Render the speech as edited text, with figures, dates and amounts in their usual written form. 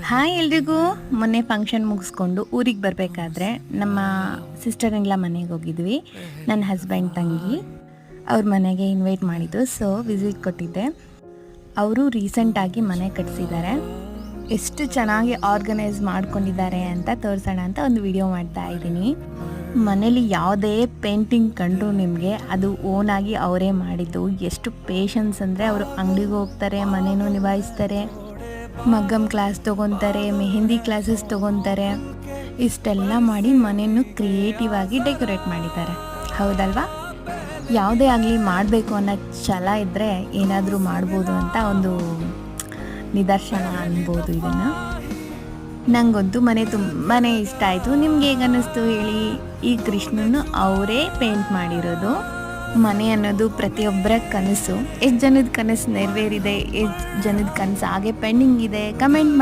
Hi ಎಲ್ರಿಗೂ. ಮೊನ್ನೆ function ಮುಗಿಸ್ಕೊಂಡು ಊರಿಗೆ ಬರಬೇಕಾದ್ರೆ ನಮ್ಮ ಸಿಸ್ಟರ್ ಇನ್ಲ ಮನೆಗೆ ಹೋಗಿದ್ವಿ. ನನ್ನ ಹಸ್ಬೆಂಡ್ ತಂಗಿ ಅವ್ರ ಮನೆಗೆ ಇನ್ವೈಟ್ ಮಾಡಿದ್ದು, ಸೊ ವಿಸಿಟ್ ಕೊಟ್ಟಿದ್ದೆ. ಅವರು ರೀಸೆಂಟಾಗಿ ಮನೆ ಕಟ್ಸಿದ್ದಾರೆ. ಎಷ್ಟು ಚೆನ್ನಾಗಿ ಆರ್ಗನೈಸ್ ಮಾಡ್ಕೊಂಡಿದ್ದಾರೆ ಅಂತ ತೋರಿಸೋಣ ಅಂತ ಒಂದು ವಿಡಿಯೋ ಮಾಡ್ತಾ ಇದ್ದೀನಿ. ಮನೇಲಿ ಯಾವುದೇ ಪೇಂಟಿಂಗ್ ಕಂಡ್ರು ನಿಮಗೆ ಅದು ಓನಾಗಿ ಅವರೇ ಮಾಡಿದ್ದು. ಎಷ್ಟು ಪೇಷನ್ಸ್ ಅಂದರೆ ಅವರು ಅಂಗಡಿಗೆ ಹೋಗ್ತಾರೆ, ಮನೇನೂ ನಿಭಾಯಿಸ್ತಾರೆ, ಮಗ್ಗಮ್ ಕ್ಲಾಸ್ ತೊಗೊತಾರೆ, ಮೆಹಂದಿ ಕ್ಲಾಸಸ್ ತೊಗೊತಾರೆ. ಇಷ್ಟೆಲ್ಲ ಮಾಡಿ ಮನೆಯನ್ನು ಕ್ರಿಯೇಟಿವ್ ಆಗಿ ಡೆಕೋರೇಟ್ ಮಾಡಿದ್ದಾರೆ. ಹೌದಲ್ವಾ? ಯಾವುದೇ ಆಗಲಿ ಮಾಡಬೇಕು ಅನ್ನೋ ಛಲ ಇದ್ದರೆ ಏನಾದರೂ ಮಾಡ್ಬೋದು ಅಂತ ಒಂದು ನಿದರ್ಶನ ಅನ್ಬೋದು ಇದನ್ನು. ನನಗಂತೂ ಮನೆ ತುಂಬಾ ಇಷ್ಟ ಆಯಿತು. ನಿಮ್ಗೆ ಹೇಗೆ ಅನ್ನಿಸ್ತು ಹೇಳಿ? ಈ ಕೃಷ್ಣನು ಅವರೇ ಪೇಂಟ್ ಮಾಡಿರೋದು. ಮನೆ ಅನ್ನೋದು ಪ್ರತಿಯೊಬ್ಬರ ಕನಸು. ಎಷ್ಟು ಜನದ ಕನಸು ನೆರವೇರಿದೆ, ಎಷ್ಟು ಜನದ ಕನಸು ಹಾಗೆ ಪೆಂಡಿಂಗ್ ಇದೆ, ಕಮೆಂಟ್ ಮಾಡಿ.